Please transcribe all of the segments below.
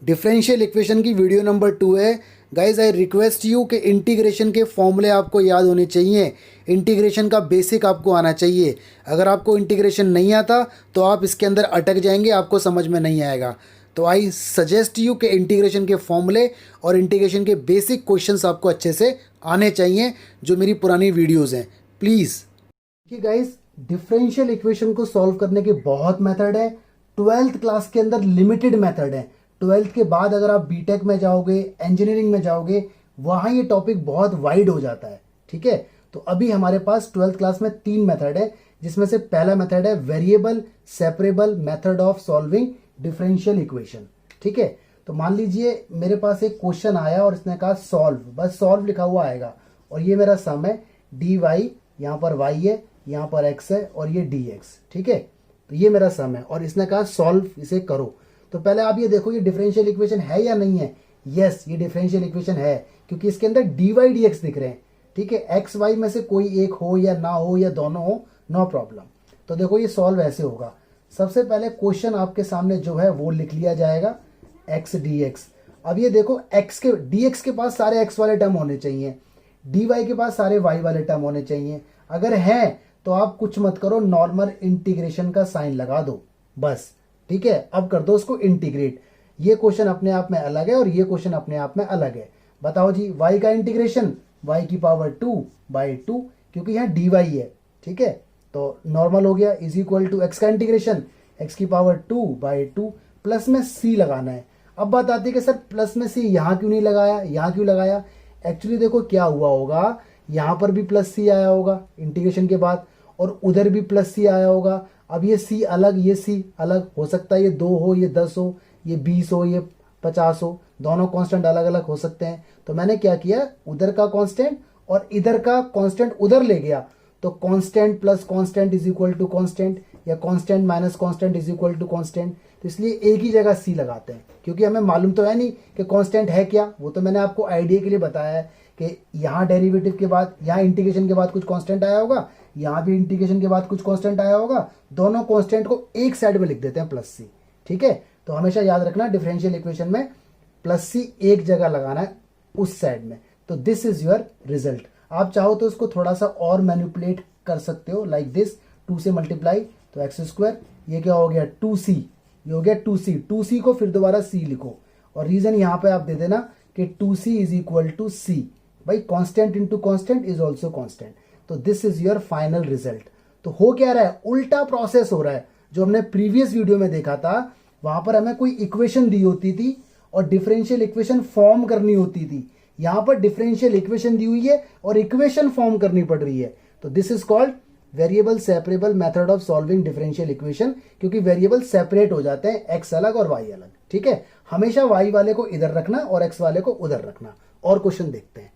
Differential equation की video number 2 है। Guys I request you कि इंटीग्रेशन के फॉर्मूले आपको याद होने चाहिए, इंटीग्रेशन का बेसिक आपको आना चाहिए। अगर आपको इंटीग्रेशन नहीं आता तो आप इसके अंदर अटक जाएंगे, आपको समझ में नहीं आएगा। तो आई सजेस्ट यू कि इंटीग्रेशन के फॉर्मूले और इंटीग्रेशन के बेसिक क्वेश्चंस आपको अच्छे से आने चाहिए, जो मेरी पुरानी वीडियोज़ हैं। प्लीज़ देखिए गाइज, डिफरेंशियल इक्वेशन को सॉल्व करने के बहुत मेथड है। 12th क्लास के अंदर लिमिटेड मेथड है। 12th के बाद अगर आप बीटेक में जाओगे, इंजीनियरिंग में जाओगे, वहाँ ये टॉपिक बहुत वाइड हो जाता है। ठीक है, तो अभी हमारे पास 12th क्लास में 3 मेथड है, जिसमें से पहला मेथड है variable separable method of solving differential equation. ठीक है, तो मान लीजिए मेरे पास एक क्वेश्चन आया और इसने कहा सॉल्व, बस सॉल्व लिखा हुआ आएगा और ये मेरा सम है डी वाई, यहाँ पर y है, यहाँ पर x है और ये dx। ठीक है, तो ये मेरा सम है और इसने कहा सॉल्व इसे करो। तो पहले आप ये देखो ये डिफरेंशियल इक्वेशन है या नहीं है। यस, ये डिफरेंशियल इक्वेशन है, क्योंकि इसके अंदर dy dx दिख रहे हैं। ठीक है, x y में से कोई एक हो या ना हो या दोनों हो, नो प्रॉब्लम। तो देखो ये सॉल्व ऐसे होगा। सबसे पहले क्वेश्चन आपके सामने जो है वो लिख लिया जाएगा x dx। अब ये देखो x के dx के पास सारे x वाले टर्म होने चाहिए, dy के पास सारे y वाले टर्म होने चाहिए। अगर है तो आप कुछ मत करो, नॉर्मल इंटीग्रेशन का साइन लगा दो बस। ठीक है, अब कर दो उसको इंटीग्रेट। ये क्वेश्चन अपने आप में अलग है और ये क्वेश्चन अपने आप में अलग है। बताओ जी, y का इंटीग्रेशन y की पावर 2/2, क्योंकि यहाँ dy है। ठीक है, तो नॉर्मल हो गया, इज इक्वल टू x का इंटीग्रेशन x की पावर 2/2, प्लस में c लगाना है। अब बात आती है कि सर प्लस में c यहाँ क्यों नहीं लगाया, यहाँ क्यों लगाया। एक्चुअली देखो क्या हुआ होगा, यहाँ पर भी प्लस सी आया होगा इंटीग्रेशन के बाद और उधर भी प्लस सी आया होगा। अब ये सी अलग, ये सी अलग हो सकता है, ये 2 हो, ये 10 हो, ये 20 हो, ये 50 हो, दोनों कांस्टेंट अलग अलग हो सकते हैं। तो मैंने क्या किया, उधर का कांस्टेंट और इधर का कांस्टेंट उधर ले गया। तो constant plus constant is equal to constant, या constant minus constant is equal to constant. तो इसलिए एक ही जगह सी लगाते हैं, क्योंकि हमें मालूम तो है नहीं कि कांस्टेंट है क्या। वो तो मैंने आपको आइडिया के लिए बताया है कि यहाँ डेरिवेटिव के बाद, यहाँ इंटीग्रेशन के बाद कुछ कांस्टेंट आया होगा, यहाँ भी इंटीग्रेशन के बाद कुछ कांस्टेंट आया होगा। दोनों कांस्टेंट को एक साइड में लिख देते हैं प्लस सी। ठीक है, तो हमेशा याद रखना डिफरेंशियल इक्वेशन में प्लस सी एक जगह लगाना है उस साइड में। तो दिस इज योर रिजल्ट। आप चाहो तो इसको थोड़ा सा और मैनिपुलेट कर सकते हो, लाइक दिस। 2 से मल्टीप्लाई तो x², ये क्या हो गया 2c, ये हो गया 2c। 2c को फिर दोबारा c लिखो और रीजन यहाँ पे आप दे देना कि 2c is equal to c। भाई constant into constant is also constant. तो this is your final result. तो हो क्या रहा है, उल्टा प्रोसेस हो रहा है। जो हमने प्रीवियस वीडियो में देखा था, वहां पर हमें कोई इक्वेशन दी होती थी और डिफरेंशियल इक्वेशन फॉर्म करनी होती थी। यहां पर डिफरेंशियल इक्वेशन दी हुई है और इक्वेशन फॉर्म करनी पड़ रही है। तो this is called variable separable method of solving differential equation, क्योंकि वेरिएबल सेपरेट हो जाते हैं, x अलग और y अलग। ठीक है, हमेशा y वाले को इधर रखना और x वाले को उधर रखना। और क्वेश्चन देखते हैं।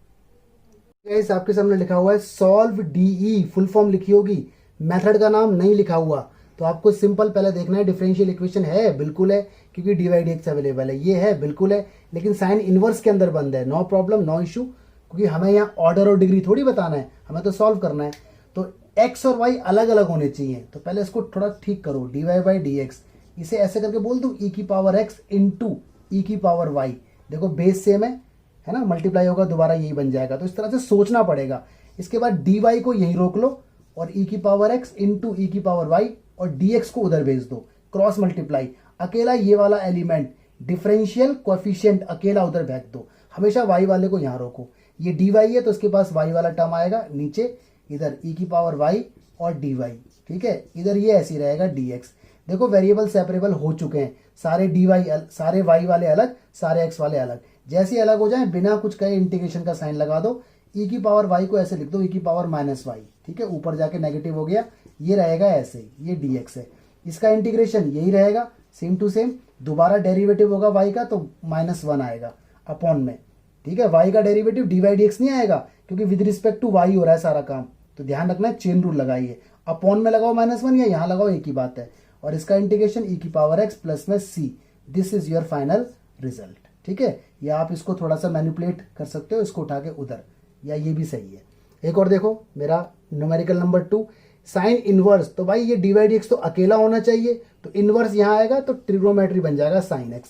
गाइस, आपके सामने लिखा हुआ है सॉल्व डीई, फुल फॉर्म लिखी होगी, मेथड का नाम नहीं लिखा हुआ। तो आपको सिंपल पहले देखना है डिफरेंशियल इक्वेशन है, बिल्कुल है, क्योंकि dy dx अवेलेबल है, ये है बिल्कुल है, लेकिन साइन इनवर्स के अंदर बंद है। नो प्रॉब्लम, नो इशू, क्योंकि हमें यहाँ ऑर्डर और डिग्री थोड़ी बताना है, हमें तो सॉल्व करना है। तो x और y अलग अलग होने चाहिए। तो पहले इसको थोड़ा ठीक करो, dy/dx, इसे ऐसे करके बोल दूं e की पावर x इंटू e की पावर y। देखो बेस सेम है ना, मल्टीप्लाई होगा दोबारा यही बन जाएगा। तो इस तरह से सोचना पड़ेगा। इसके बाद dy को यहीं रोक लो और e की पावर x इंटू e की पावर y और dx को उधर भेज दो, क्रॉस मल्टीप्लाई। अकेला ये वाला एलिमेंट डिफरेंशियल कोएफिशिएंट अकेला उधर भेज दो, हमेशा y वाले को यहां रोको। ये dy है तो इसके पास y वाला टर्म आएगा नीचे, इधर e की पावर y और dy। ठीक है, इधर ये ऐसे ही रहेगा dx। देखो वेरिएबल सेपरेबल हो चुके हैं, सारे dy सारे y वाले अलग, सारे x वाले अलग। जैसे अलग हो जाए बिना कुछ कहे इंटीग्रेशन का साइन लगा दो। e की पावर y को ऐसे लिख दो, e की पावर -y। ठीक है, ऊपर जाके नेगेटिव हो गया, ये रहेगा ऐसे, ये dx है। इसका इंटीग्रेशन यही रहेगा, सेम टू सेम। दोबारा डेरिवेटिव होगा y का तो -1 आएगा अपॉन में। ठीक है, y का डेरिवेटिव dy dx नहीं आएगा, क्योंकि विद रिस्पेक्ट टू y हो रहा है सारा काम। तो ध्यान रखना है, चेन रूल लगाइए, अपॉन में लगाओ -1 या यहाँ लगाओ, एक ही बात है। और इसका इंटीग्रेशन e की पावर x प्लस में c। This is your final result. ठीक है, या आप इसको थोड़ा सा मैनिपुलेट कर सकते हो, इसको उठा के उधर, या ये भी सही है। एक और देखो, मेरा न्यूमेरिकल नंबर 2, साइन इनवर्स। तो भाई ये dy dx तो अकेला होना चाहिए, तो इनवर्स यहाँ आएगा तो ट्रिग्नोमेट्री बन जाएगा साइन x।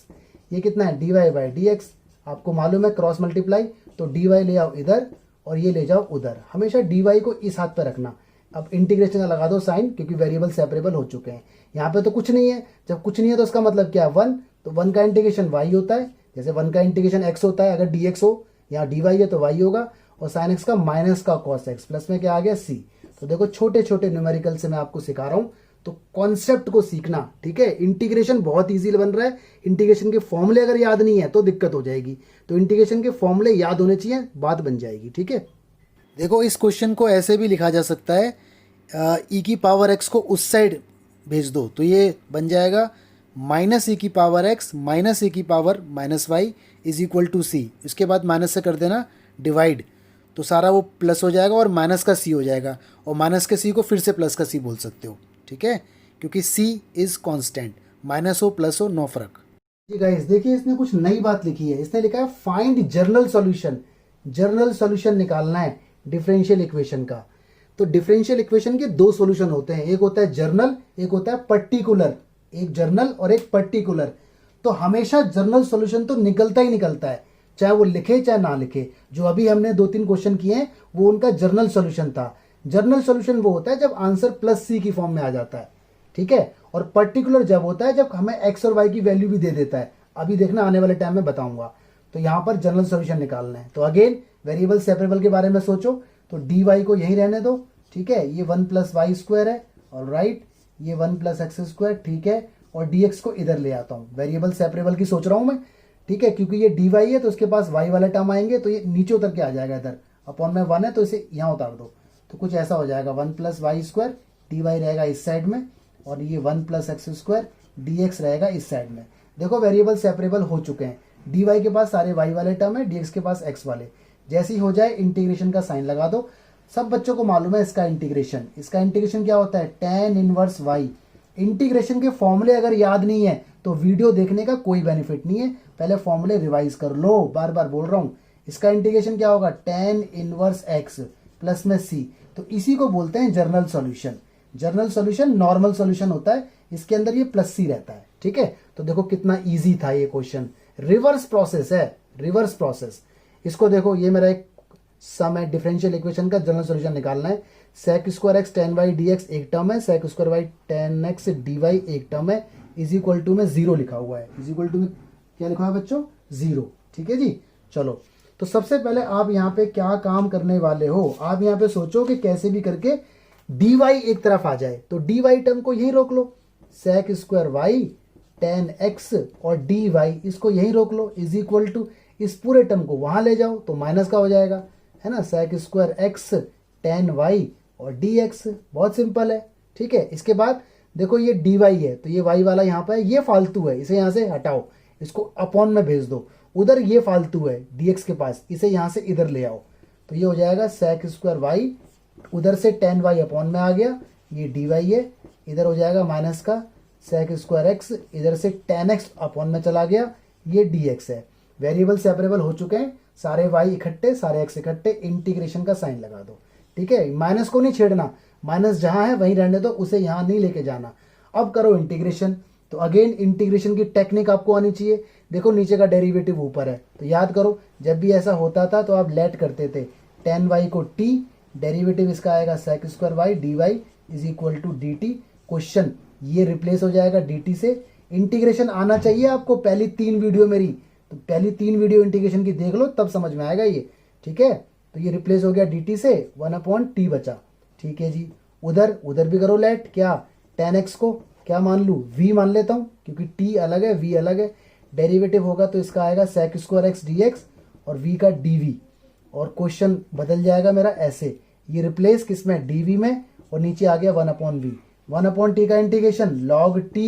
ये कितना है dy/dx, आपको मालूम है क्रॉस मल्टीप्लाई, तो dy ले आओ इधर और ये ले जाओ उधर। हमेशा dy को इस हाथ पे रखना। अब इंटीग्रेशन का लगा दो साइन, क्योंकि वेरिएबल सेपरेबल हो चुके हैं। यहाँ पे तो कुछ नहीं है, जब कुछ नहीं है तो इसका मतलब क्या है 1, तो 1 का इंटीग्रेशन y होता है, जैसे 1 का इंटीग्रेशन x होता है, अगर dx हो, यहाँ dy है तो y होगा, और साइन x का माइनस का cos x, प्लस में क्या आ गया c। तो देखो छोटे छोटे न्यूमेरिकल से मैं आपको सिखा रहा हूँ, तो कॉन्सेप्ट को सीखना, ठीक है। इंटीग्रेशन बहुत इजी बन रहा है। इंटीग्रेशन के फॉर्मूले अगर याद नहीं है तो दिक्कत हो जाएगी, तो इंटीग्रेशन के फॉर्मूले याद होने चाहिए, बात बन जाएगी, ठीक है। देखो इस क्वेश्चन को ऐसे भी लिखा जा सकता है, e की पावर x को उस साइड भेज दो, तो ये बन जाएगा -e की पावर x माइनस e की power -y is equal to c। इसके बाद माइनस से कर देना डिवाइड, तो सारा वो प्लस हो जाएगा और माइनस का c हो जाएगा, और माइनस के c को फिर से प्लस का c बोल सकते हो, ठीक है, क्योंकि c इज़ कांस्टेंट, माइनस हो प्लस हो नो फर्क। जी गाइस देखिए इसने कुछ नई बात लिखी है, इसने लिखा है find journal solution. Journal solution निकालना है डिफरेंशियल इक्वेशन का। तो डिफरेंशियल इक्वेशन के दो सॉल्यूशन होते हैं, एक होता है जर्नल, एक होता है पर्टिकुलर। एक जर्नल और एक पर्टिकुलर। तो हमेशा जर्नल सॉल्यूशन तो निकलता ही निकलता है, चाहे वो लिखे चाहे ना लिखे। जो अभी हमने 2-3 क्वेश्चन किए हैं वो उनका जर्नल सॉल्यूशन था। जर्नल सॉल्यूशन वो होता है जब आंसर +c की फॉर्म में आ जाता है, ठीक है। और पर्टिकुलर जब होता है जब हमें x और y की वैल्यू भी दे देता है। अभी देखना आने वाले टाइम में बताऊंगा। तो यहाँ पर जनरल सॉल्यूशन निकालना है। तो अगेन वेरिएबल सेपरेबल के बारे में सोचो, तो dy को यही रहने दो, ठीक है। ये 1 + y² है, और राइट ये 1 + x², ठीक है। और dx को इधर ले आता हूँ, वेरिएबल सेपरेबल की सोच रहा हूँ मैं, ठीक है, क्योंकि ये dy है तो उसके पास y वाले टर्म आएंगे, तो ये नीचे उतर के आ जाएगा इधर, अपॉन में 1 है तो इसे यहाँ उतार दो, तो कुछ ऐसा हो जाएगा 1 + y², dy रहेगा इस साइड में, और ये 1 + x² dx रहेगा इस साइड में। देखो वेरिएबल सेपरेबल हो चुके हैं, dy के पास सारे y वाले टर्म है, dx के पास x वाले। जैसे ही हो जाए इंटीग्रेशन का साइन लगा दो। सब बच्चों को मालूम है इसका इंटीग्रेशन। इसका इंटीग्रेशन क्या होता है, tan इनवर्स y। इंटीग्रेशन के फॉर्मूले अगर याद नहीं है तो वीडियो देखने का कोई बेनिफिट नहीं है, पहले फॉर्मूले रिवाइज कर लो, बार बार बोल रहा हूं। इसका इंटीग्रेशन क्या होगा, tan इनवर्स x प्लस में c। तो इसी को बोलते हैं journal solution. Journal solution normal solution होता है, इसके अंदर ये +c रहता है, ठीक है। तो देखो कितना इजी था ये क्वेश्चन, रिवर्स प्रोसेस है, रिवर्स प्रोसेस। इसको देखो, ये मेरा एक सम है, डिफरेंशियल इक्वेशन का जनरल सॉल्यूशन निकालना है। sec² x tan y dx एक टर्म है, sec² y tan x dy एक टर्म है, इज इक्वल टू में 0 लिखा हुआ है। इज इक्वल टू में क्या लिखा हुआ है बच्चों, 0, ठीक है जी। चलो तो सबसे पहले आप यहाँ पे क्या काम करने वाले हो, आप यहाँ पे सोचो कि कैसे भी करके dy एक तरफ आ जाए, तो dy टर्म को यही रोक लो, sec² y tan x और dy इसको यही रोक लो, इज इक्वल टू इस पूरे टर्म को वहां ले जाओ तो माइनस का हो जाएगा, है ना, sec² x tan y और dx। बहुत सिंपल है, ठीक है। इसके बाद देखो ये dy है, तो ये y वाला यहाँ पे ये फालतू है, इसे यहाँ से हटाओ, इसको अपॉन में भेज दो। उधर ये फालतू है dx के पास, इसे यहाँ से इधर ले आओ, तो ये हो जाएगा sec² y, उधर से tan y अपॉन में आ गया, ये dy है, इधर हो जाएगा माइनस का sec² x, इधर से tan x अपॉन में चला गया, ये dx है। वेरिएबल सेपरेबल हो चुके हैं, सारे y इकट्ठे सारे x इकट्ठे, इंटीग्रेशन का साइन लगा दो, ठीक है। माइनस को नहीं छेड़ना, माइनस जहां है वहीं रहने दो, उसे यहां नहीं लेके जाना। अब करो इंटीग्रेशन। तो अगेन इंटीग्रेशन की टेक्निक आपको आनी चाहिए। देखो नीचे का डेरिवेटिव ऊपर है, तो याद करो जब भी ऐसा होता था तो आप लेट करते थे, tan y को t, डेरिवेटिव इसका आएगा sec² y dy is equal to dt। Question ये रिप्लेस हो जाएगा dt से। इंटीग्रेशन आना चाहिए आपको, पहली 3 वीडियो मेरी, तो पहली 3 वीडियो इंटीग्रेशन की देख लो, तब समझ में आएगा ये, ठीक है। तो ये रिप्लेस हो गया dt से, 1/t बचा, ठीक है जी। उधर भी करो लेट, क्या tan x को क्या मान लूँ, v मान लेता हूँ, क्योंकि t अलग है v अलग है। डेरिवेटिव होगा तो इसका आएगा sec² x dx और v का dv, और क्वेश्चन बदल जाएगा मेरा ऐसे, ये रिप्लेस किसमें, dv में, और नीचे आ गया 1/v। 1/t का इंटीग्रेशन log t,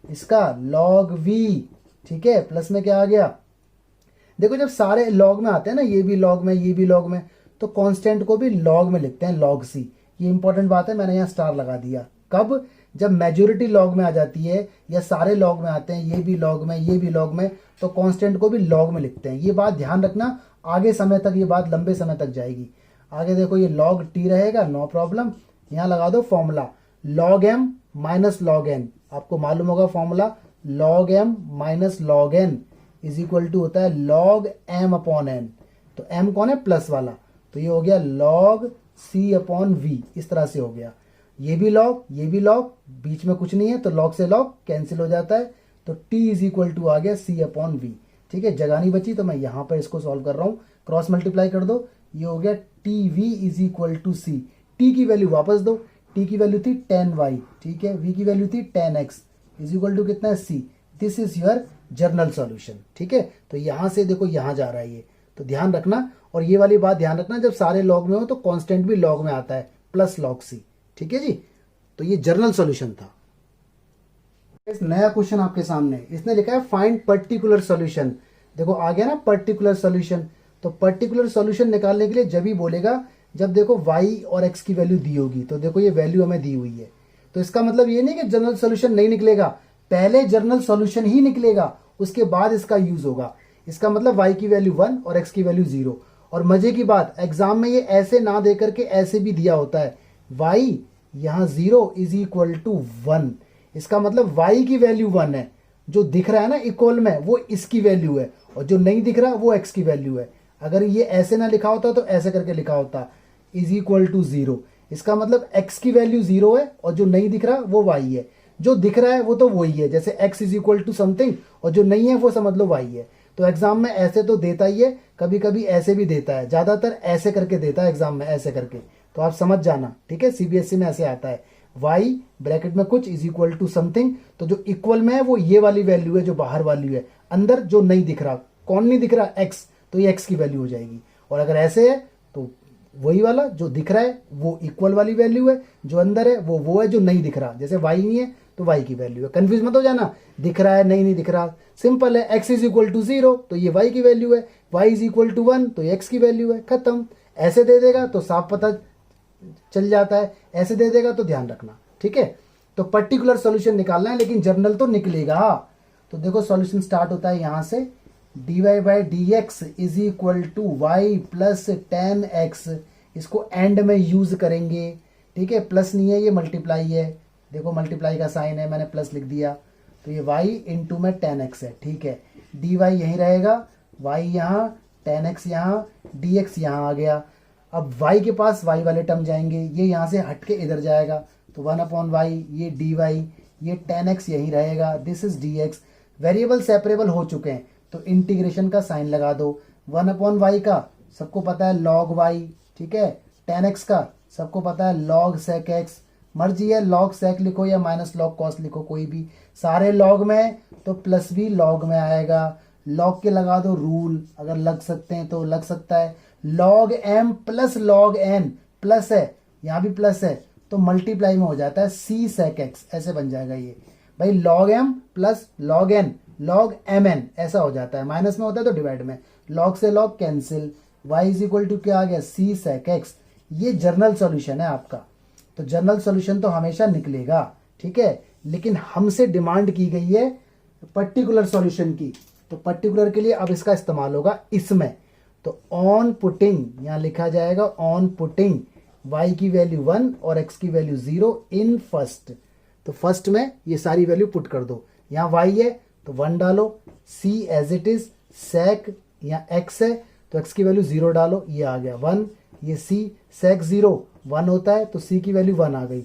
इसका log v, ठीक है, प्लस में क्या आ गया। देखो जब सारे लॉग में आते हैं ना, ये भी लॉग में ये भी लॉग में, तो कांस्टेंट को भी लॉग में लिखते हैं, log c। ये इंपॉर्टेंट बात है, मैंने यहाँ स्टार लगा दिया। कब, जब मेजोरिटी लॉग में आ जाती है या सारे लॉग में आते हैं, ये भी लॉग में ये भी लॉग में, तो कांस्टेंट को भी लॉग में लिखते हैं। ये बात ध्यान रखना, आगे समय तक ये बात लंबे समय तक जाएगी। आगे देखो ये log t रहेगा, नो प्रॉब्लम। यहाँ लगा दो formula log m minus log n, आपको मालूम होगा formula log m minus log n is equal to होता है log m अपॉन n। तो m कौन है? प्लस वाला, तो ये हो गया log c अपॉन v, इस तरह से हो गया। ये भी log, ये भी log, बीच में कुछ नहीं है तो log से log कैंसिल हो जाता है, तो t इज इक्वल टू आ गया c अपॉन v। ठीक है, जगह नहीं बची तो मैं यहाँ पर इसको सॉल्व कर रहा हूँ, क्रॉस मल्टीप्लाई कर दो, ये हो गया t v is equal to c. टी की वैल्यू वापस दो, टी की वैल्यू थी 10y, ठीक है, v की वैल्यू थी 10x इज इक्वल टू कितना है? c। This is your journal solution. ठीक है, तो यहाँ से देखो यहाँ जा रहा है ये, तो ध्यान रखना। और ये वाली बात ध्यान रखना, जब सारे लॉग में हो तो कांस्टेंट भी लॉग में आता है, प्लस log c। ठीक है जी, तो ये जर्नल सॉल्यूशन था। नया क्वेश्चन आपके सामने, इसने लिखा है फाइंड पर्टिकुलर सॉल्यूशन। देखो आ गया ना पर्टिकुलर सॉल्यूशन, तो पर्टिकुलर सॉल्यूशन निकालने के लिए जब ही बोलेगा जब देखो y और x की वैल्यू दी होगी। तो देखो ये वैल्यू हमें दी हुई है, तो इसका मतलब ये नहीं कि जनरल सॉल्यूशन नहीं निकलेगा, पहले जनरल सॉल्यूशन ही निकलेगा, उसके बाद इसका यूज होगा। इसका मतलब y की वैल्यू 1 और x की वैल्यू 0। और मजे की बात, एग्जाम में ये ऐसे ना दे करके ऐसे भी दिया होता है, y यहाँ 0 इज इक्वल टू 1। इसका मतलब y की वैल्यू 1 है, जो दिख रहा है ना इक्वल में वो इसकी वैल्यू है, और जो नहीं दिख रहा वो x की वैल्यू है। अगर ये ऐसे ना लिखा होता तो ऐसे करके लिखा होता, इज इक्वल टू 0। इसका मतलब x की वैल्यू 0 है और जो नहीं दिख रहा वो y है, जो दिख रहा है वो तो वही है, जैसे x is equal to something और जो नहीं है वो समझ लो y है। तो एग्जाम में ऐसे तो देता ही है, कभी कभी ऐसे भी देता है, ज्यादातर ऐसे करके देता है एग्जाम में, ऐसे करके, तो आप समझ जाना। ठीक है, सीबीएसई में ऐसे आता है, y ब्रैकेट में कुछ इज इक्वल टू समथिंग, तो जो इक्वल में है वो ये वाली वैल्यू है, जो बाहर वाली है, अंदर जो नहीं दिख रहा, कौन नहीं दिख रहा? x, तो ये x की वैल्यू हो जाएगी। और अगर ऐसे है तो वही वाला जो दिख रहा है वो इक्वल वाली वैल्यू है, जो अंदर है वो है जो नहीं दिख रहा, जैसे y नहीं है तो y की वैल्यू है। कंफ्यूज मत हो जाना, दिख रहा है नहीं दिख रहा, सिंपल है, x इज इक्वल टू 0 तो ये y की वैल्यू है, y इज इक्वल टू 1 तो ये x की वैल्यू है, खत्म। ऐसे दे देगा तो साफ पता चल जाता है, ऐसे दे देगा तो ध्यान रखना। ठीक है, तो पर्टिकुलर सॉल्यूशन निकालना है, लेकिन जर्नल तो निकलेगा। तो देखो सॉल्यूशन स्टार्ट होता है यहां से, dy by d x is equal to y plus 10x, इसको एंड में यूज करेंगे। ठीक है, प्लस नहीं है, ये मल्टीप्लाई है, देखो मल्टीप्लाई का साइन है, मैंने प्लस लिख दिया, तो ये y इंटू में 10x है। ठीक है, dy यहीं रहेगा, y यहाँ, 10x यहाँ, dx यहाँ आ गया। अब y के पास y वाले टर्म जाएंगे, ये यहाँ से हट के इधर जाएगा, तो 1 अपॉन वाई, ये dy, ये 10x यहीं रहेगा, this is dx। Variable separable हो चुके हैं तो इंटीग्रेशन का साइन लगा दो। 1 अपॉन वाई का सबको पता है log y, ठीक है, 10x का सबको पता है log sec x, मर्जी है log sec लिखो या माइनस log cos लिखो, कोई भी, सारे log में है तो प्लस भी log में आएगा। log के लगा दो रूल, अगर लग सकते हैं तो लग सकता है, log m प्लस log n, प्लस है यहाँ भी प्लस है तो मल्टीप्लाई में हो जाता है c sec x, ऐसे बन जाएगा ये भाई, log m प्लस log n log mn ऐसा हो जाता है, माइनस में होता है तो डिवाइड में, log से log cancel, y is equal to क्या आ गया? c sec x। ये जर्नल सॉल्यूशन है आपका, तो जर्नल सॉल्यूशन तो हमेशा निकलेगा। ठीक है, लेकिन हमसे डिमांड की गई है पर्टिकुलर सॉल्यूशन की, तो पर्टिकुलर के लिए अब इसका इस्तेमाल होगा इसमें। तो ऑन पुटिंग, यहाँ लिखा जाएगा ऑन पुटिंग y की वैल्यू 1 और x की वैल्यू 0 इन फर्स्ट, तो फर्स्ट में ये सारी वैल्यू पुट कर दो। यहाँ y है तो 1 डालो, c as it is, sec यहाँ x है तो x की वैल्यू 0 डालो, ये आ गया 1, ये c sec 0 1 होता है तो c की वैल्यू 1 आ गई।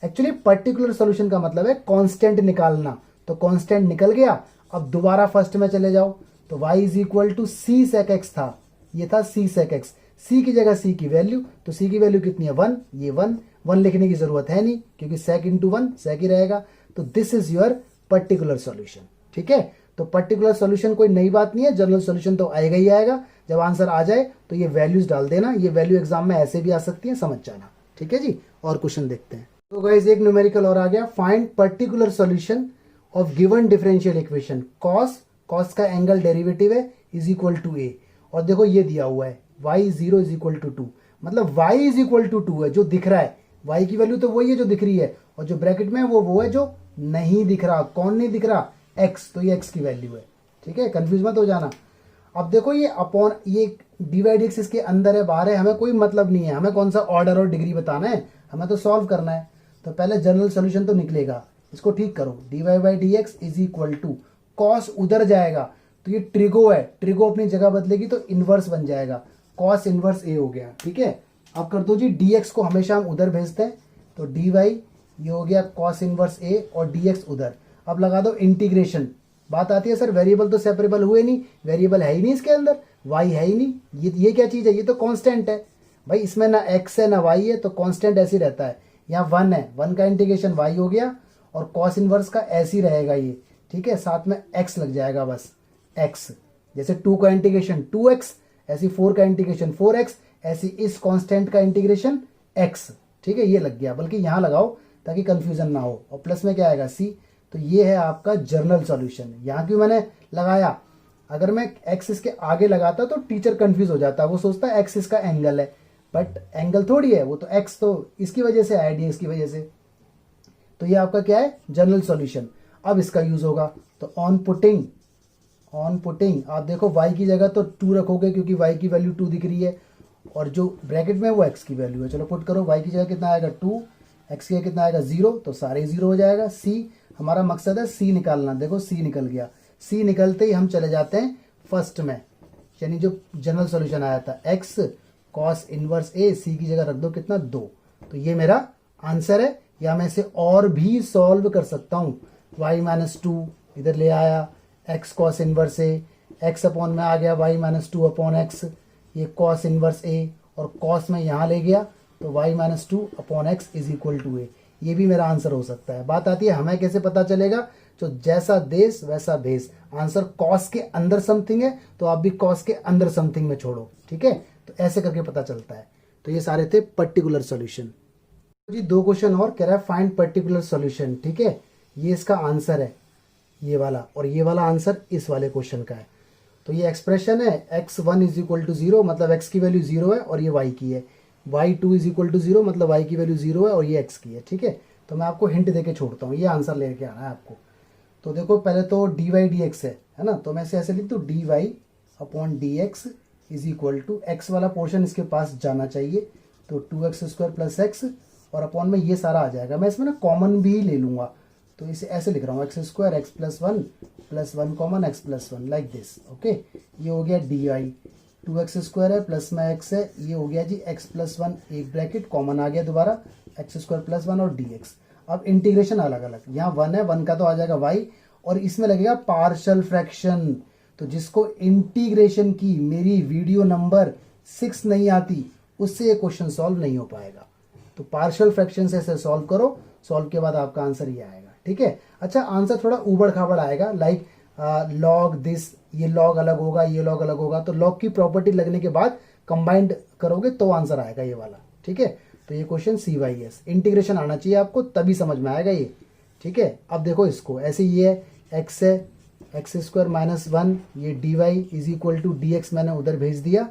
एक्चुअली पर्टिकुलर सॉल्यूशन का मतलब है कांस्टेंट निकालना, तो कांस्टेंट निकल गया। अब दोबारा फर्स्ट में चले जाओ, तो y is equal to c sec x था, ये था c sec x, c की जगह c की वैल्यू, तो c की वैल्यू कितनी है 1, ये 1 लिखने की जरूरत है नहीं क्योंकि sec इंटू 1 sec ही रहेगा, तो this is your particular solution. ठीक है, तो पर्टिकुलर सॉल्यूशन कोई नई बात नहीं है, जनरल सॉल्यूशन तो आएगा ही आएगा, जब आंसर आ जाए तो ये वैल्यूज डाल देना, ये वैल्यू एग्जाम में ऐसे भी आ सकती है, समझ जाना। ठीक है जी, और क्वेश्चन देखते हैं। तो गाइस एक न्यूमेरिकल और आ गया, find particular solution of given differential equation, cos का एंगल डेरिवेटिव है इज इक्वल टू a, और देखो ये दिया हुआ है y 0 इज इक्वल टू 2, मतलब y इज इक्वल टू 2 है, जो दिख रहा है y की वैल्यू तो वही है जो दिख रही है, और जो ब्रैकेट में है वो है जो नहीं दिख रहा। कौन नहीं दिख रहा? x, तो ये x की वैल्यू है। ठीक है, कंफ्यूज मत हो जाना। अब देखो ये अपॉन, ये डिवाइड एक्स इसके अंदर है बाहर है, हमें कोई मतलब नहीं है, हमें कौन सा ऑर्डर और डिग्री बताना है, हमें तो सॉल्व करना है। तो पहले जनरल सोल्यूशन तो निकलेगा, इसको ठीक करो, dy by d x is equal to, cos उधर जाएगा तो ये ट्रिगो है, ट्रिगो अपनी जगह बदलेगी तो इनवर्स बन जाएगा, कॉस इनवर्स ए हो गया। ठीक है, अब कर दो जी dx को हमेशा हम उधर भेजते हैं, तो dy ये हो गया कॉस इनवर्स ए और dx उधर। अब लगा दो इंटीग्रेशन। बात आती है सर वेरिएबल तो सेपरेबल हुए नहीं, वेरिएबल है ही नहीं इसके अंदर, y है ही नहीं, ये क्या चीज़ है, ये तो कांस्टेंट है भाई, इसमें ना x है ना y है, तो कांस्टेंट ऐसे ही रहता है। यहाँ 1 है, 1 का इंटीग्रेशन y हो गया और कॉस इनवर्स का ऐसे ही रहेगा ये। ठीक है, साथ में x लग जाएगा बस, x जैसे 2 का इंटीग्रेशन 2x, ऐसी 4 का इंटीग्रेशन 4x, ऐसी इस कांस्टेंट का इंटीग्रेशन x। ठीक है, ये लग गया, बल्कि यहाँ लगाओ ताकि कंफ्यूजन ना हो, और प्लस में क्या आएगा c। तो ये है आपका जर्नल सॉल्यूशन। यहाँ क्यों मैंने लगाया, अगर मैं x इसके आगे लगाता तो टीचर कंफ्यूज हो जाता, वो सोचता है x इसका एंगल है, बट एंगल थोड़ी है वो, तो x तो इसकी वजह से आया डी इसकी वजह से। तो ये आपका क्या है, जनरल सॉल्यूशन। अब इसका यूज होगा, तो ऑन पुटिंग आप देखो y की जगह तो 2 रखोगे क्योंकि y की वैल्यू 2 दिख रही है, और जो ब्रैकेट में है वो x की वैल्यू है। चलो पुट करो, y की जगह कितना आएगा 2, x की जगह कितना आएगा 0, तो सारे 0 हो जाएगा। c हमारा मकसद है c निकालना, देखो c निकल गया। c निकलते ही हम चले जाते हैं फर्स्ट में, यानी जो जनरल सॉल्यूशन आया था x cos inverse a, c की जगह रख दो कितना 2, तो ये मेरा आंसर है। या मैं इसे और भी सॉल्व कर सकता हूँ, y माइनस 2 इधर ले आया, x cos inverse a, x upon में आ गया y माइनस 2 अपॉन x, ये कॉस इनवर्स a और कॉस में यहाँ ले गया, तो y minus 2 upon x is equal to a। ये भी मेरा आंसर हो सकता है। बात आती है हमें कैसे पता चलेगा, तो जैसा देश वैसा भेस, आंसर कॉस के अंदर समथिंग है तो आप भी कॉस के अंदर समथिंग में छोड़ो। ठीक है, तो ऐसे करके पता चलता है। तो ये सारे थे पर्टिकुलर सॉल्यूशन। जी 2 क्वेश्चन और कह रहा है फाइंड पर्टिकुलर सॉल्यूशन। ठीक है, ये इसका आंसर है ये वाला, और ये वाला आंसर इस वाले क्वेश्चन का है। तो ये एक्सप्रेशन है x1 इज इक्वल टू 0, मतलब x की वैल्यू 0 है और ये y की है, y2 इज इक्वल टू 0, मतलब y की वैल्यू 0 है और ये x की है। ठीक है, तो मैं आपको हिंट देके छोड़ता हूँ, ये आंसर लेके आना है आपको। तो देखो पहले तो dy dx है ना, तो मैं इसे ऐसे लिख दूँ dy upon dx is equal to, x वाला पोर्शन इसके पास जाना चाहिए, तो 2x स्क्वायर प्लस x, और अपॉन में ये सारा आ जाएगा। मैं इसमें ना कॉमन भी ले लूँगा, तो इसे ऐसे लिख रहा हूँ x square x plus one common x plus one, like this. Okay, ये हो गया डी आई, 2x स्क्वायर है प्लस में x है, ये हो गया जी x प्लस 1, एक ब्रैकेट कॉमन आ गया दोबारा, एक्स स्क्वायर प्लस 1 और dx। अब इंटीग्रेशन अलग अलग, यहाँ 1 है, 1 का तो आ जाएगा y, और इसमें लगेगा पार्शियल फ्रैक्शन। तो जिसको इंटीग्रेशन की मेरी वीडियो नंबर 6 नहीं आती, उससे ये क्वेश्चन सॉल्व नहीं हो पाएगा। तो पार्शियल फ्रैक्शन से इसे सॉल्व करो, सॉल्व के बाद आपका आंसर ये आएगा। ठीक है, अच्छा आंसर थोड़ा उबड़ खाबड़ आएगा, लाइक लॉग दिस, ये लॉग अलग होगा, ये लॉग अलग होगा, तो लॉग की प्रॉपर्टी लगने के बाद कंबाइंड करोगे तो आंसर आएगा ये वाला। ठीक है, तो ये क्वेश्चन CYS इंटीग्रेशन आना चाहिए आपको, तभी समझ में आएगा ये। ठीक है, अब देखो इसको ऐसे, ये x है एक्स स्क्वायर माइनस 1, ये dy is equal to dx मैंने उधर भेज दिया,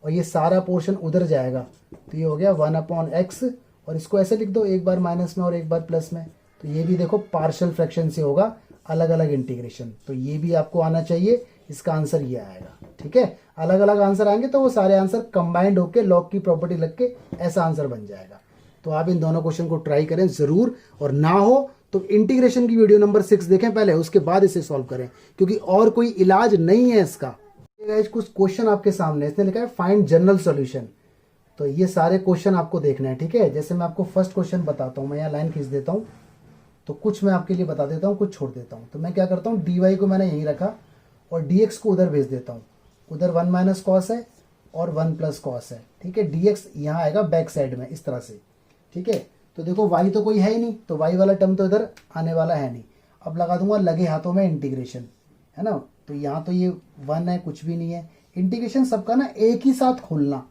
और ये सारा पोर्शन उधर जाएगा, तो ये हो गया 1 अपॉन एक्स, और इसको ऐसे लिख दो, एक बार माइनस में और एक बार प्लस में, तो ये भी देखो पार्शियल फ्रैक्शन से होगा, अलग अलग इंटीग्रेशन, तो ये भी आपको आना चाहिए, इसका आंसर ये आएगा। ठीक है, अलग अलग आंसर आएंगे तो वो सारे आंसर कंबाइंड होकर लॉग की प्रॉपर्टी लग के ऐसा आंसर बन जाएगा। तो आप इन दोनों क्वेश्चन को ट्राई करें ज़रूर, और ना हो तो इंटीग्रेशन की वीडियो नंबर 6 देखें पहले, उसके बाद इसे सॉल्व करें, क्योंकि और कोई इलाज नहीं है इसका। कुछ क्वेश्चन आपके सामने, इसने लिखा है फाइंड जनरल सॉल्यूशन, तो ये सारे क्वेश्चन आपको देखना है। ठीक है, जैसे मैं आपको फर्स्ट क्वेश्चन बताता हूँ, मैं यहाँ लाइन खींच देता हूँ, तो कुछ मैं आपके लिए बता देता हूँ, कुछ छोड़ देता हूँ। तो मैं क्या करता हूँ, dy को मैंने यहीं रखा और dx को उधर भेज देता हूँ, उधर 1 माइनस कॉस है और 1 प्लस कॉस है। ठीक है, dx यहाँ आएगा बैक साइड में इस तरह से। ठीक है, तो देखो y तो कोई है ही नहीं, तो y वाला टर्म तो इधर आने वाला है नहीं। अब लगा दूंगा लगे हाथों में इंटीग्रेशन, है ना, तो यहाँ तो ये 1 है, कुछ भी नहीं है। इंटीग्रेशन सबका ना एक ही साथ खोलना,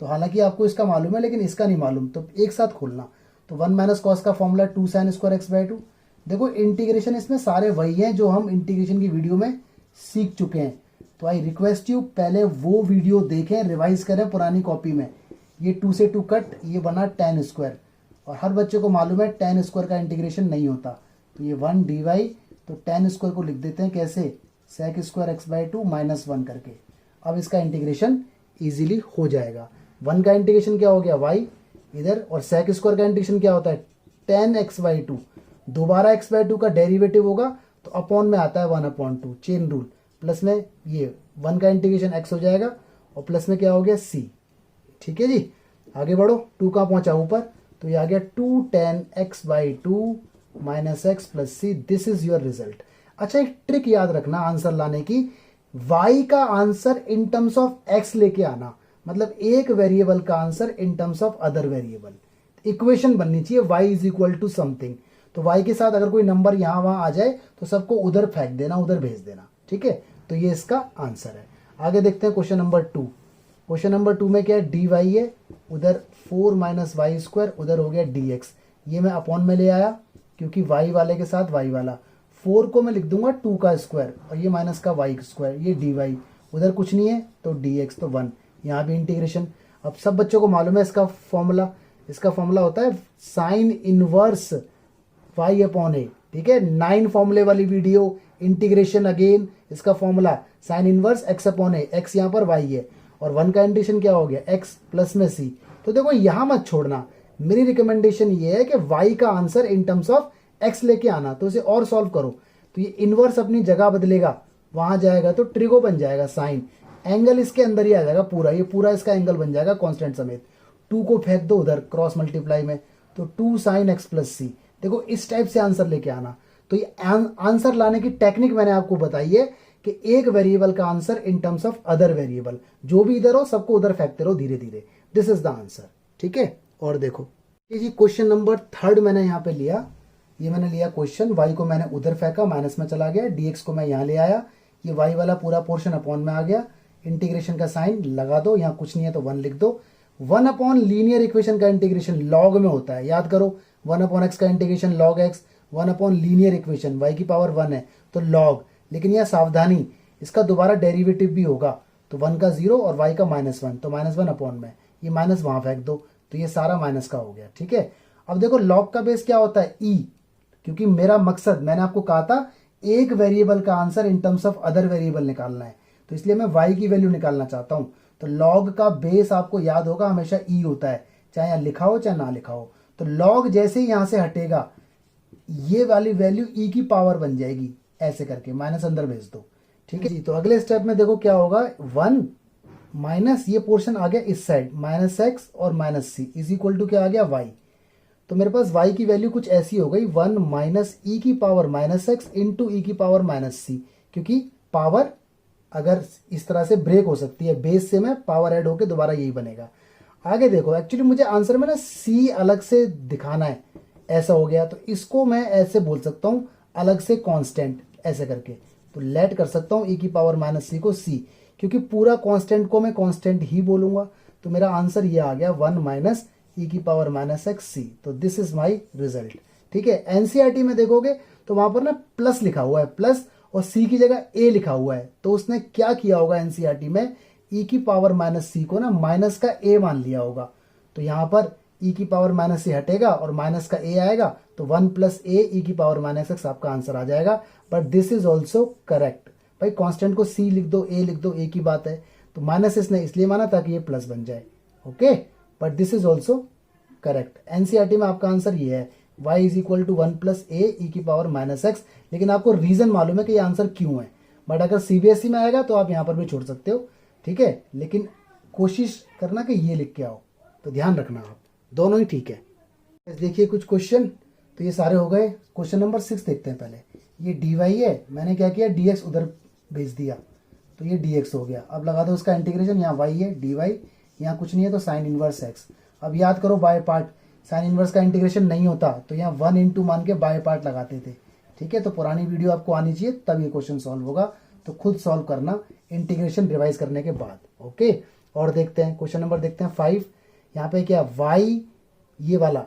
तो हालांकि आपको इसका मालूम है लेकिन इसका नहीं मालूम, तो एक साथ खोलना। तो 1 माइनस कॉस का formula 2 sine square x by 2। देखो इंटीग्रेशन इसमें सारे वही हैं जो हम इंटीग्रेशन की वीडियो में सीख चुके हैं, तो आई रिक्वेस्ट यू पहले वो वीडियो देखें, रिवाइज करें पुरानी कॉपी में। ये 2 से 2 कट, ये बना tan स्क्वायर, और हर बच्चे को मालूम है tan स्क्वायर का इंटीग्रेशन नहीं होता, तो ये 1 dy, तो tan स्क्वायर को लिख देते हैं कैसे, sec square x by 2 minus 1 करके। अब इसका इंटीग्रेशन इजीली हो जाएगा। 1 का इंटीग्रेशन क्या हो गया y इधर, और sec स्क्वायर का इंटीग्रेशन क्या होता है tan x बाई 2, दोबारा x बाई 2 का डेरिवेटिव होगा तो अपॉन में आता है 1 अपॉन 2, चेन रूल, प्लस में ये 1 का इंटीग्रेशन x हो जाएगा और प्लस में क्या हो गया c। ठीक है जी, आगे बढ़ो। 2 कहाँ पहुंचा ऊपर, तो ये आ गया 2 tan x by 2 minus x plus c. This is your result. अच्छा, एक ट्रिक याद रखना आंसर लाने की, y का answer in terms of x लेके आना, मतलब एक वेरिएबल का answer in terms of other variable. Equation बननी चाहिए y is equal to something, तो y के साथ अगर कोई नंबर यहां वहां आ जाए तो सबको उधर फेंक देना, उधर भेज देना। ठीक है, तो ये इसका आंसर है। आगे देखते हैं क्वेश्चन नंबर 2। क्वेश्चन नंबर 2 में क्या है, dy है, उधर 4 माइनस वाई स्क्वायर, उधर हो गया dx। ये मैं अपॉन में ले आया क्योंकि y वाले के साथ y वाला। 4 को मैं लिख दूंगा 2 का स्क्वायर और ये माइनस का y स्क्वायर, ये dy। उधर कुछ नहीं है तो dx, तो 1। यहाँ भी इंटीग्रेशन। अब सब बच्चों को मालूम है इसका फॉर्मूला होता है sine inverse y upon a. ठीक है, 9 फॉर्मूले वाली वीडियो, इंटीग्रेशन अगेन, इसका formula sine inverse x upon a. x यहाँ पर y है और 1 का इंटीग्रेशन क्या हो गया, x प्लस में c। तो देखो यहाँ मत छोड़ना, मेरी रिकमेंडेशन ये है कि y का answer in terms of x लेके आना, तो इसे और सॉल्व करो। तो ये इनवर्स अपनी जगह बदलेगा, वहां जाएगा तो ट्रिगो बन जाएगा साइन, एंगल इसके अंदर ही आ जाएगा पूरा, ये पूरा इसका एंगल बन जाएगा कांस्टेंट समेत। 2 को फेंक दो उधर क्रॉस मल्टीप्लाई में, तो 2 साइन एक्स प्लस सी। देखो इस टाइप से आंसर लेके आना। तो ये आंसर लाने की टेक्निक मैंने आपको बताई है कि एक वेरिएबल का answer in terms of other variable, जो भी इधर हो सबको उधर फेंकते रहो धीरे धीरे। This is the answer. ठीक है, और देखो ये जी क्वेश्चन नंबर 3 मैंने यहाँ पे लिया, ये मैंने लिया क्वेश्चन, y को मैंने उधर फेंका, माइनस में चला गया, dx को मैं यहाँ ले आया, ये y वाला पूरा पोर्शन अपॉन में आ गया, इंटीग्रेशन का साइन लगा दो, यहाँ कुछ नहीं है तो 1 लिख दो। 1 अपॉन लीनियर इक्वेशन का इंटीग्रेशन लॉग में होता है, याद करो। 1 अपॉन एक्स का integration log x, 1 upon linear equation y की पावर 1 है तो लॉग। लेकिन यह सावधानी, इसका दोबारा डेरिवेटिव भी होगा, तो 1 का 0 और y का -1, तो -1 अपॉन में, ये माइनस वहां फेंक दो, तो ये सारा माइनस का हो गया। ठीक है, अब देखो लॉग का बेस क्या होता है, ई, क्योंकि मेरा मकसद, मैंने आपको कहा था एक वेरिएबल का answer in terms of other variable निकालना है, तो इसलिए मैं y की वैल्यू निकालना चाहता हूं। तो लॉग का बेस आपको याद होगा हमेशा ई होता है, चाहे यहां लिखा हो चाहे ना लिखा हो। तो लॉग जैसे ही यहां से हटेगा, ये वाली वैल्यू ई की पावर बन जाएगी, ऐसे करके माइनस अंदर भेज दो। ठीक है जी, तो अगले स्टेप में देखो क्या होगा, 1 माइनस ये पोर्शन आ गया इस साइड, माइनस एक्स और minus c is equal to क्या आ गया, y। तो मेरे पास y की वैल्यू कुछ ऐसी हो गई, 1 माइनस ई की पावर माइनस एक्स इंटू ई की पावर माइनस सी, क्योंकि पावर अगर इस तरह से ब्रेक हो सकती है, बेस से मैं पावर ऐड होके दोबारा यही बनेगा। आगे देखो, एक्चुअली मुझे आंसर में ना c अलग से दिखाना है, ऐसा हो गया, तो इसको मैं ऐसे बोल सकता हूं अलग से कांस्टेंट, ऐसे करके तो लेट कर सकता हूं ई की पावर माइनस सी को c, क्योंकि पूरा कांस्टेंट को मैं कांस्टेंट ही बोलूंगा। तो मेरा आंसर ये आ गया 1 माइनस ई की पावर माइनस एक्स सी। तो दिस इज माई रिजल्ट। ठीक है, एनसीईआरटी में देखोगे तो वहां पर ना प्लस लिखा हुआ है, प्लस और सी की जगह ए लिखा हुआ है, तो उसने क्या किया होगा एनसीईआरटी में, ई की पावर माइनस सी को ना माइनस का ए मान लिया होगा। तो यहां पर ई की पावर माइनस सी हटेगा और माइनस का ए आएगा, तो 1 प्लस ए ई की पावर माइनस एक्स आपका आंसर आ जाएगा। But this is also correct. भाई कांस्टेंट को सी लिख दो, ए लिख दो, ए की बात है, तो माइनस इसने इसलिए माना ताकि ये प्लस बन जाए। Okay, but this is also correct. NCERT में आपका आंसर ये है, y is equal to 1 plus a e की पावर माइनस एक्स। लेकिन आपको रीजन मालूम है कि ये आंसर क्यों है, बट अगर सीबीएसई में आएगा तो आप यहां पर भी छोड़ सकते हो। ठीक है, लेकिन कोशिश करना कि ये लिख के आओ, तो ध्यान रखना आप, दोनों ही ठीक है। देखिए कुछ क्वेश्चन, तो ये सारे हो गए। क्वेश्चन नंबर 6 देखते हैं पहले। ये dy है, मैंने क्या किया, dx उधर भेज दिया, तो ये dx हो गया। अब लगा दो उसका इंटीग्रेशन, यहाँ y है dy, यहाँ कुछ नहीं है तो साइन इनवर्स x। अब याद करो बाय पार्ट, साइन इनवर्स का इंटीग्रेशन नहीं होता तो यहाँ 1 इंटू मान के बाय पार्ट लगाते थे। ठीक है, तो पुरानी वीडियो आपको आनी चाहिए तब ये क्वेश्चन सॉल्व होगा, तो खुद सॉल्व करना इंटीग्रेशन रिवाइज करने के बाद। ओके, और देखते हैं क्वेश्चन नंबर देखते हैं 5। यहाँ पे क्या, y ये वाला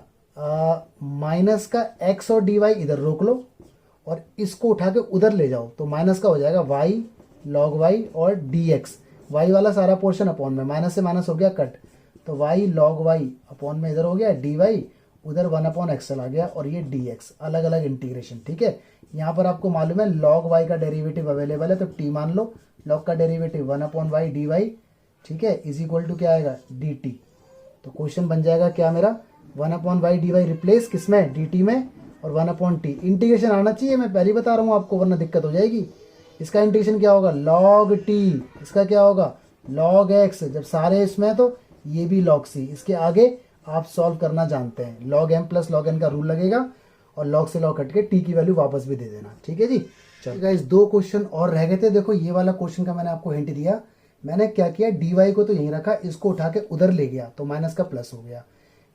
माइनस का x और dy इधर रोक लो और इसको उठा के उधर ले जाओ, तो माइनस का हो जाएगा y log y और dx। y वाला सारा पोर्शन अपॉन में, माइनस से माइनस हो गया कट, तो y log y अपॉन में इधर हो गया, dy उधर 1 अपॉन एक्स चला गया, और ये dx अलग अलग इंटीग्रेशन। ठीक है, यहाँ पर आपको मालूम है log y का डेरिवेटिव अवेलेबल है, तो t मान लो, log का डेरिवेटिव 1 अपॉन y dy, ठीक है, इज इक्वल टू क्या आएगा, dt। तो क्वेश्चन बन जाएगा क्या मेरा, 1 अपॉन y dy रिप्लेस किसमें, dt में, और 1 अपॉन t। इंटीग्रेशन आना चाहिए, मैं पहले बता रहा हूँ आपको, वरना दिक्कत हो जाएगी। इसका इंटीग्रेशन क्या होगा, log t, इसका क्या होगा log x, जब सारे इसमें है तो ये भी log c। इसके आगे आप सॉल्व करना जानते हैं, log m प्लस log n का रूल लगेगा और log से log कट के t की वैल्यू वापस भी दे देना। ठीक है जी। चलो गाइस 2 क्वेश्चन और रह गए थे। देखो ये वाला क्वेश्चन का मैंने आपको हिंट दिया, मैंने क्या किया, dy को तो यहीं रखा, इसको उठा के उधर ले गया तो माइनस का प्लस हो गया।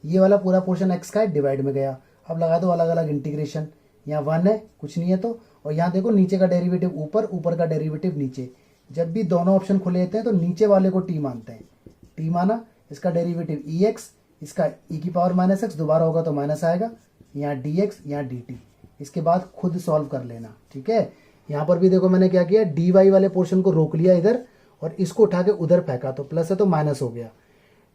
ये वाला पूरा पोर्शन x का है, डिवाइड में गया। अब लगा दो अलग अलग इंटीग्रेशन, यहाँ 1 है, कुछ नहीं है तो, और यहाँ देखो नीचे का डेरिवेटिव ऊपर, ऊपर का डेरिवेटिव नीचे। जब भी दोनों ऑप्शन खुले रहते हैं तो नीचे वाले को t मानते हैं, t माना, इसका डेरिवेटिव ex, इसका e की पावर माइनस एक्स, दोबारा होगा तो माइनस आएगा, यहाँ dx, यहाँ dt। इसके बाद खुद सॉल्व कर लेना। ठीक है, यहाँ पर भी देखो मैंने क्या किया, dy वाले पोर्शन को रोक लिया इधर और इसको उठा के उधर फेंका, तो प्लस है तो माइनस हो गया।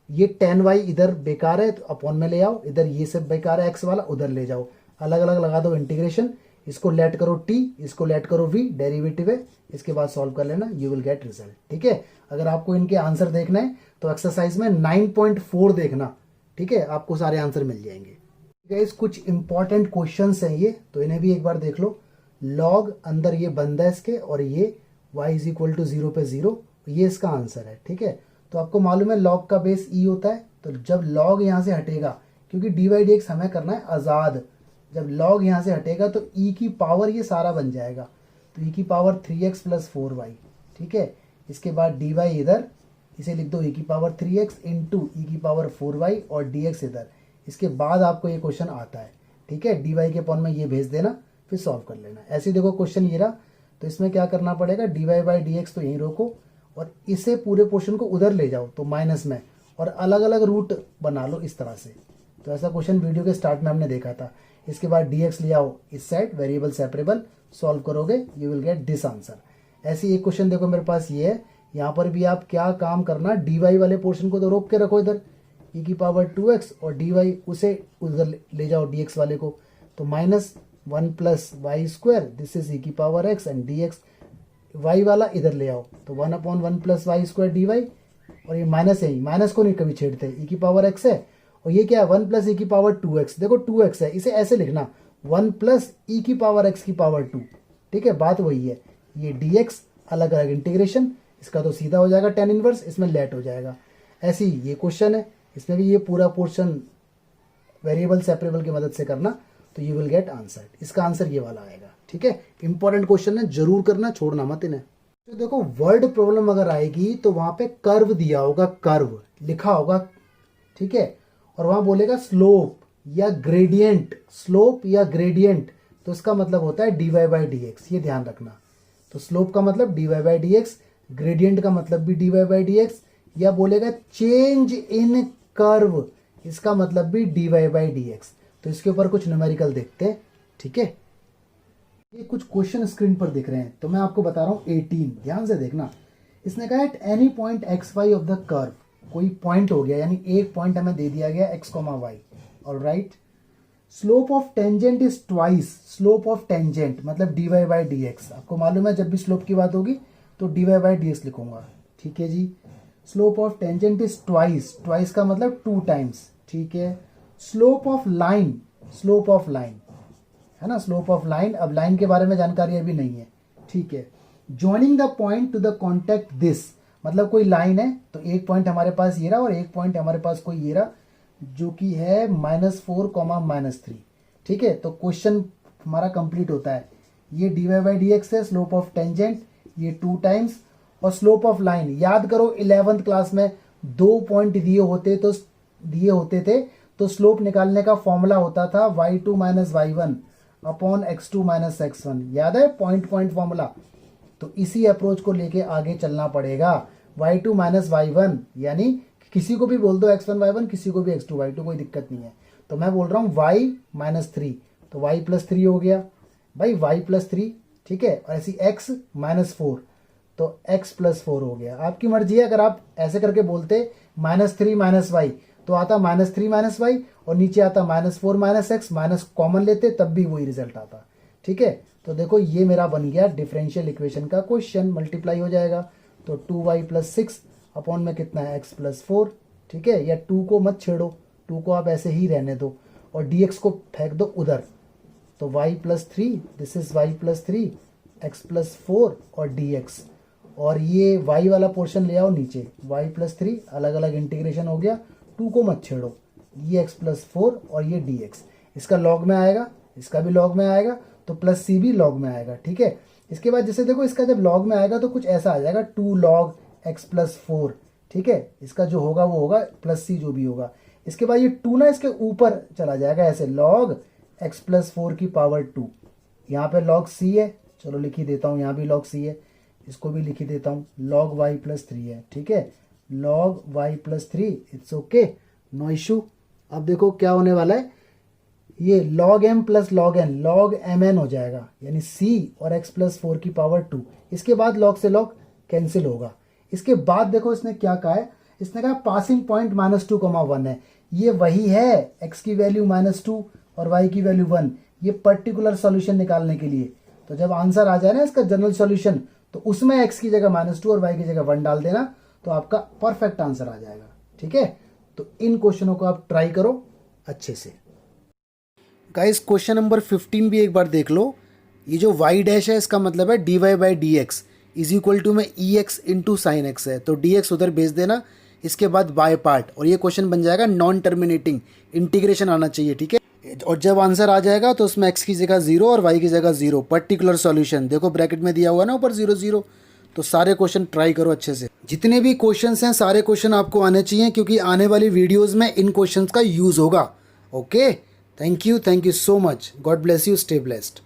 ये tan y इधर बेकार है तो अपॉन में ले आओ, इधर ये सब बेकार है x वाला, उधर ले जाओ, अलग अलग लगा दो इंटीग्रेशन, इसको लेट करो t, इसको लेट करो v, डेरिवेटिव है, इसके बाद सॉल्व कर लेना, यू विल गेट रिजल्ट। ठीक है, अगर आपको इनके आंसर देखना है तो एक्सरसाइज में 9.4 देखना। ठीक है, आपको सारे आंसर मिल जाएंगे। गाइस कुछ इंपॉर्टेंट क्वेश्चंस हैं ये, तो इन्हें भी एक बार देख लो। लॉग अंदर ये बंद है इसके, और ये y इज इक्वल टू 0 पे 0, ये इसका आंसर है। ठीक है, तो आपको मालूम है लॉग का बेस e होता है, तो जब लॉग यहाँ से हटेगा, क्योंकि dy dx हमें करना है आज़ाद, जब लॉग यहाँ से हटेगा तो e की पावर ये सारा बन जाएगा, तो e की पावर 3x प्लस 4y। ठीक है, इसके बाद dy इधर, इसे लिख दो e की पावर 3x इंटू e की पावर 4y और dx इधर। इसके बाद आपको ये क्वेश्चन आता है। ठीक है, dy के पॉन में ये भेज देना, फिर सॉल्व कर लेना। ऐसे देखो क्वेश्चन ये रहा, तो इसमें क्या करना पड़ेगा, dy बाई dx तो यहीं रोको और इसे पूरे पोर्शन को उधर ले जाओ तो माइनस में, और अलग अलग रूट बना लो इस तरह से। तो ऐसा क्वेश्चन वीडियो के स्टार्ट में हमने देखा था। इसके बाद dx ले आओ इस साइड, वेरिएबल सेपरेबल, सॉल्व करोगे you will get this answer. ऐसे एक क्वेश्चन देखो मेरे पास ये है, यहाँ पर भी आप क्या काम करना, dy वाले पोर्शन को तो रोक के रखो इधर, e की पावर 2x, और dy उसे उधर ले जाओ dx वाले को, तो minus 1 plus y square, this is e की power x and dx, y वाला इधर ले आओ तो 1 upon 1 plus y square dy, और ये माइनस है, माइनस को नहीं कभी छेड़ते, e की पावर x है, और ये क्या है 1 प्लस e की पावर 2x, देखो 2x है, इसे ऐसे लिखना 1 प्लस e की पावर x की पावर 2। ठीक है, बात वही है, ये dx अलग अलग इंटीग्रेशन, इसका तो सीधा हो जाएगा tan इनवर्स, इसमें लेट हो जाएगा। ऐसे ही ये क्वेश्चन है, इसमें भी ये पूरा पोर्शन वेरिएबल सेपरेबल की मदद से करना, तो यू विल गेट आंसर। इसका आंसर ये वाला आएगा। ठीक है, इंपॉर्टेंट क्वेश्चन है, जरूर करना, छोड़ना मत इन्हें। तो देखो वर्ड प्रॉब्लम अगर आएगी तो वहां पे कर्व दिया होगा, कर्व लिखा होगा, ठीक है, और वहां बोलेगा स्लोप या ग्रेडियंट, स्लोप या ग्रेडियंट, तो इसका मतलब होता है dy बाई dx, ये ध्यान रखना। तो स्लोप का मतलब dy बाई dx, ग्रेडियंट का मतलब भी dy बाई dx, या बोलेगा चेंज इन कर्व, इसका मतलब भी dy बाई dx। तो इसके ऊपर कुछ न्यूमेरिकल देखते हैं। ठीक है, ये कुछ क्वेश्चन स्क्रीन पर दिख रहे हैं, तो मैं आपको बता रहा हूं 18, ध्यान से देखना। इसने कहा at any point x y of the curve, कोई पॉइंट हो गया, यानी एक पॉइंट हमें दे दिया गया x, y, alright. Slope of tangent is twice, slope of tangent मतलब dy बाई dx। आपको मालूम है जब भी स्लोप की बात होगी तो dy बाई dx लिखूंगा। ठीक है जी, slope of tangent is twice, twice का मतलब 2 टाइम्स। ठीक है, slope of line, slope of line है ना, स्लोप ऑफ लाइन, अब लाइन के बारे में जानकारी अभी नहीं है। ठीक है, joining the point to the contact this, मतलब कोई लाइन है तो एक पॉइंट हमारे पास ये रहा और एक पॉइंट हमारे पास कोई ये रहा, जो कि है -4, -3। ठीक है, तो क्वेश्चन हमारा कंप्लीट होता है। ये dy बाई dx है, स्लोप ऑफ टेंजेंट ये 2 टाइम्स, और स्लोप ऑफ लाइन याद करो 11th क्लास में 2 पॉइंट दिए होते थे तो स्लोप निकालने का फॉर्मूला होता था y2 minus y1 upon x2 minus x1, याद है पॉइंट पॉइंट फॉर्मूला। तो इसी अप्रोच को लेके आगे चलना पड़ेगा, y2 माइनस y1, यानी किसी को भी बोल दो x1 y1, किसी को भी x2 y2, कोई दिक्कत नहीं है। तो मैं बोल रहा हूँ y माइनस 3, तो y प्लस 3 हो गया भाई, y प्लस 3। ठीक है, और ऐसी x माइनस 4, तो x प्लस 4 हो गया। आपकी मर्जी है, अगर आप ऐसे करके बोलते -3 माइनस y, तो आता -3 माइनस y, और नीचे आता -4 माइनस x, माइनस कॉमन लेते तब भी वही रिजल्ट आता। ठीक है, तो देखो ये मेरा बन गया डिफरेंशियल इक्वेशन का क्वेश्चन, मल्टीप्लाई हो जाएगा तो 2y प्लस 6 अपॉन में कितना है x प्लस 4। ठीक है, या 2 को मत छेड़ो, 2 को आप ऐसे ही रहने दो, और dx को फेंक दो उधर, तो y plus 3, this is y plus 3, x+4 और dx, और ये y वाला पोर्शन ले आओ नीचे, y+3 अलग अलग इंटीग्रेशन हो गया, 2 को मत छेड़ो, ये x+4 और ये dx, इसका लॉग में आएगा, इसका भी लॉग में आएगा, तो प्लस सी भी लॉग में आएगा, ठीक है। इसके बाद जैसे देखो इसका जब लॉग में आएगा तो कुछ ऐसा आ जाएगा 2 log x+4, ठीक है। इसका जो होगा वो होगा प्लस सी जो भी होगा। इसके बाद ये 2 ना इसके ऊपर चला जाएगा ऐसे, log x+4 की पावर 2, यहाँ पे log c है, चलो लिख ही देता हूँ, यहाँ भी log c है, इसको भी लिख ही देता हूँ, log y+3 है, ठीक है, log y+3, it's okay, no issue. अब देखो क्या होने वाला है, ये log m प्लस log n, log mn हो जाएगा, यानी c और x+4 की पावर 2, इसके बाद log से log कैंसिल होगा। इसके बाद देखो इसने क्या कहा है, इसने कहा पासिंग पॉइंट -2,1 है, ये वही है x की वैल्यू -2 और y की वैल्यू 1, ये पर्टिकुलर सॉल्यूशन निकालने के लिए। तो जब आंसर आ जाए ना इसका जनरल सॉल्यूशन, तो उसमें x की जगह -2 और y की जगह 1 डाल देना, तो आपका परफेक्ट आंसर आ जाएगा, ठीक है। तो इन क्वेश्चनों को आप ट्राई करो अच्छे से। गाइस क्वेश्चन नंबर 15 भी एक बार देख लो। ये जो y डैश है इसका मतलब है dy/dx इज इक्वल टू में ex इंटू साइन एक्स है, तो dx उधर भेज देना, इसके बाद बाय पार्ट, और ये क्वेश्चन बन जाएगा नॉन टर्मिनेटिंग, इंटीग्रेशन आना चाहिए, ठीक है। और जब आंसर आ जाएगा तो उसमें x की जगह 0 और y की जगह 0, पर्टिकुलर सॉल्यूशन देखो ब्रैकेट में दिया हुआ ना ऊपर 0 0। तो सारे क्वेश्चन ट्राई करो अच्छे से, जितने भी क्वेश्चंस हैं सारे क्वेश्चन आपको आने चाहिए, क्योंकि आने वाली वीडियोस में इन क्वेश्चंस का यूज़ होगा। Okay, thank you so much, God bless you, stay blessed.